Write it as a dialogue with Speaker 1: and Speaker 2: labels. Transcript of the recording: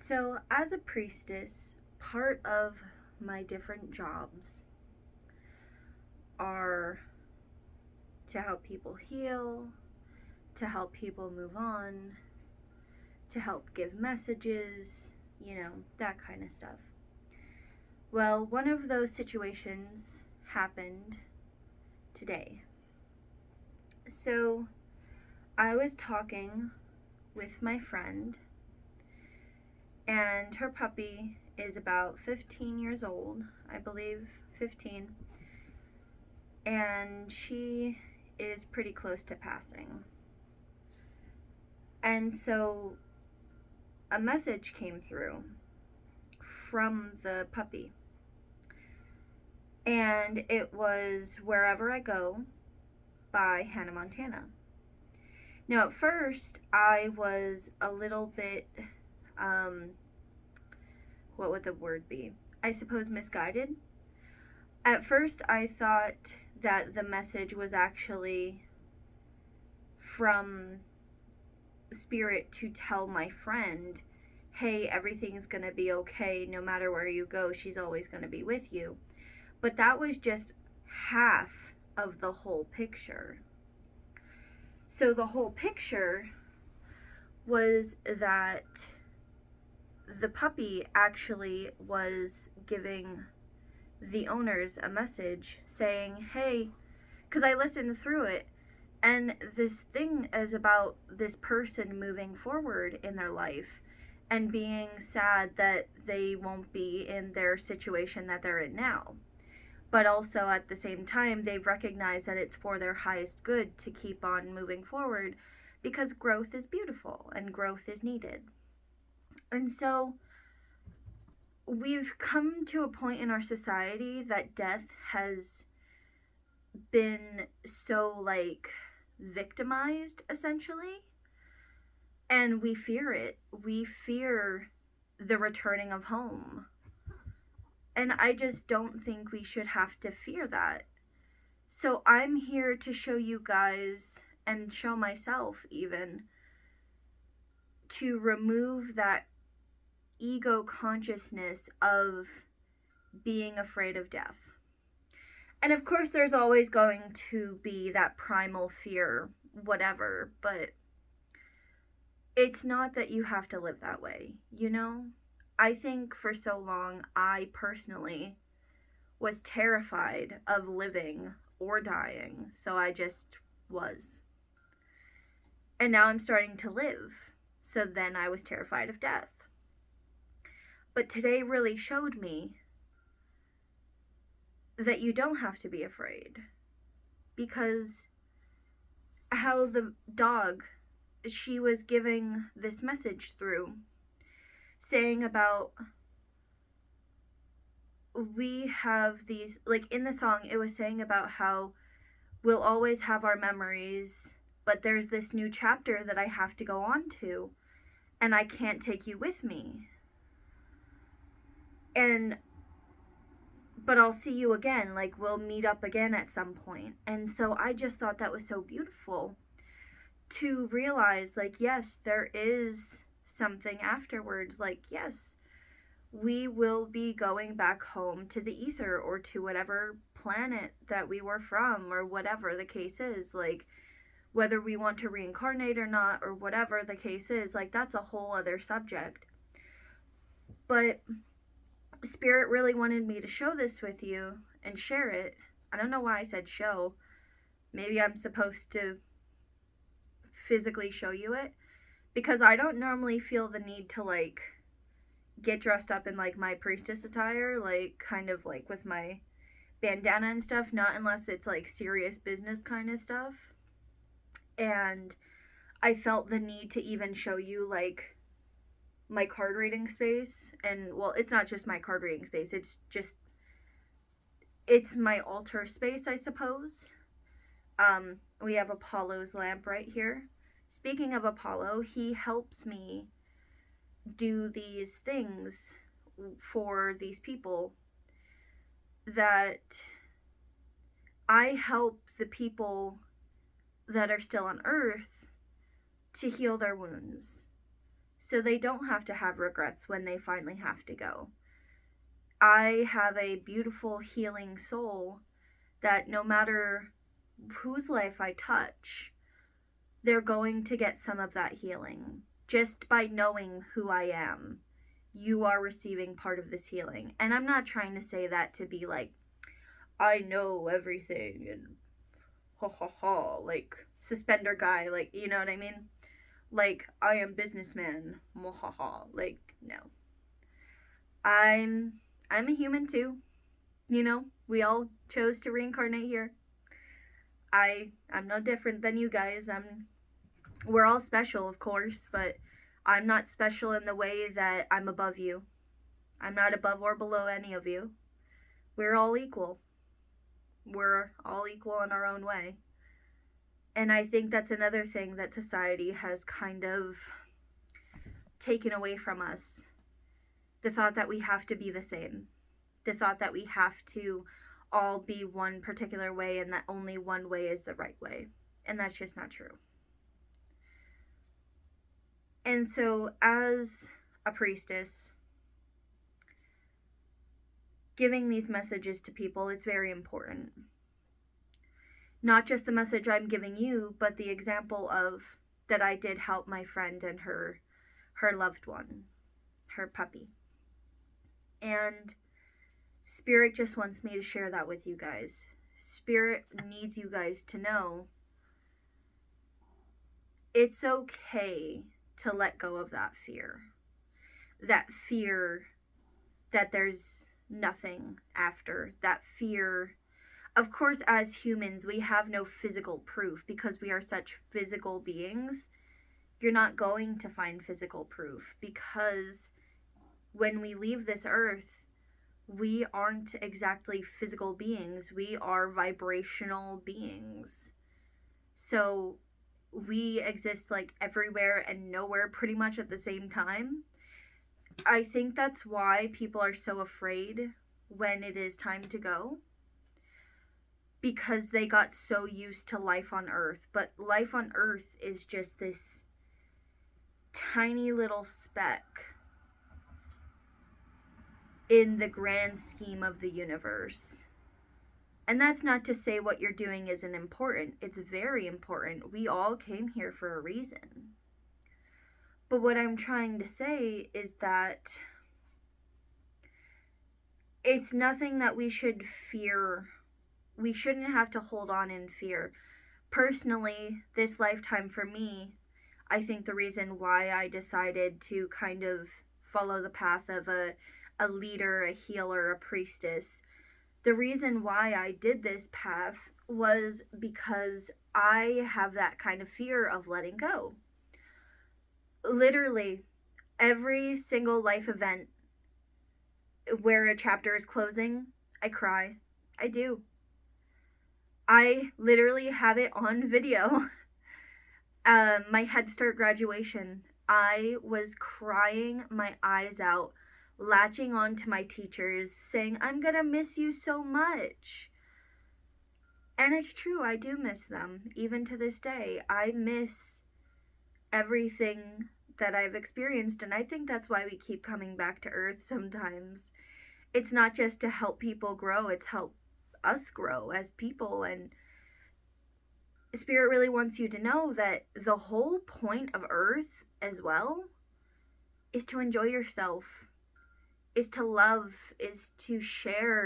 Speaker 1: So, as a priestess, part of my different jobs are to help people heal, to help people move on, to help give messages, that kind of stuff. Well, one of those situations happened today. So, I was talking with my friend, and her puppy is about 15 years old, I believe 15, and she is pretty close to passing. And so a message came through from the puppy, and it was Wherever I Go by Hannah Montana. Now, at first, I was a little bit, what would the word be? I suppose misguided. At first, I thought that the message was actually from Spirit to tell my friend, hey, everything's gonna be okay, no matter where you go, she's always gonna be with you. But that was just half of the whole picture. So the whole picture was that the puppy actually was giving the owners a message saying, hey, because I listened through it, and this thing is about this person moving forward in their life and being sad that they won't be in their situation that they're in now. But also at the same time, they've recognized that it's for their highest good to keep on moving forward because growth is beautiful and growth is needed. And so we've come to a point in our society that death has been so victimized, essentially, and we fear it. We fear the returning of home, and I just don't think we should have to fear that. So I'm here to show you guys, and show myself even, to remove that ego consciousness of being afraid of death. And of course, there's always going to be that primal fear, whatever, but it's not that you have to live that way, I think for so long, I personally was terrified of living or dying, so I just was. And now I'm starting to live, so then I was terrified of death. But today really showed me that you don't have to be afraid, because how the dog, she was giving this message through, saying about, we have these, in the song, it was saying about how we'll always have our memories, but there's this new chapter that I have to go on to, and I can't take you with me. But I'll see you again, we'll meet up again at some point. And so I just thought that was so beautiful to realize, yes, there is something afterwards. Yes, we will be going back home to the ether or to whatever planet that we were from, or whatever the case is. Whether we want to reincarnate or not, or whatever the case is, that's a whole other subject. But Spirit really wanted me to show this with you and share it. I don't know why I said show. Maybe I'm supposed to physically show you it, because I don't normally feel the need to get dressed up in my priestess attire, kind of with my bandana and stuff, not unless it's serious business kind of stuff. And I felt the need to even show you my card reading space. And well, it's not just my card reading space, it's my altar space, I suppose. We have Apollo's lamp right here. Speaking of Apollo, he helps me do these things for these people, that I help the people that are still on earth to heal their wounds. so they don't have to have regrets when they finally have to go. I have a beautiful healing soul that no matter whose life I touch, they're going to get some of that healing just by knowing who I am. You are receiving part of this healing. And I'm not trying to say that to be like, I know everything and ha ha ha, like suspender guy, like, you know what I mean? Like, I am businessman, ha ha ha. Like, no. I'm a human too. You know, we all chose to reincarnate here. I'm no different than you guys. We're all special, of course, but I'm not special in the way that I'm above you. I'm not above or below any of you. We're all equal. We're all equal in our own way. And I think that's another thing that society has kind of taken away from us. The thought that we have to be the same. The thought that we have to all be one particular way and that only one way is the right way. And that's just not true. And so, as a priestess, giving these messages to people, it's very important. Not just the message I'm giving you, but the example of that I did help my friend and her loved one, her puppy. And Spirit just wants me to share that with you guys. Spirit needs you guys to know it's okay to let go of that fear. That fear that there's nothing after. That fear. Of course, as humans, we have no physical proof because we are such physical beings. You're not going to find physical proof because when we leave this earth, we aren't exactly physical beings. We are vibrational beings. So we exist like everywhere and nowhere pretty much at the same time. I think that's why people are so afraid when it is time to go. Because they got so used to life on Earth. But life on Earth is just this tiny little speck in the grand scheme of the universe. And that's not to say what you're doing isn't important. It's very important. We all came here for a reason. But what I'm trying to say is that it's nothing that we should fear. We shouldn't have to hold on in fear. Personally, this lifetime for me, I think the reason why I decided to kind of follow the path of a leader, a healer, a priestess, the reason why I did this path was because I have that kind of fear of letting go. Literally, every single life event where a chapter is closing, I cry. I do. I literally have it on video. My Head Start graduation, I was crying my eyes out, latching on to my teachers, saying, I'm gonna miss you so much. And it's true, I do miss them. Even to this day, I miss everything that I've experienced, and I think that's why we keep coming back to Earth sometimes. It's not just to help people grow, it's help us grow as people. And Spirit really wants you to know that the whole point of Earth as well is to enjoy yourself, is to love, is to share,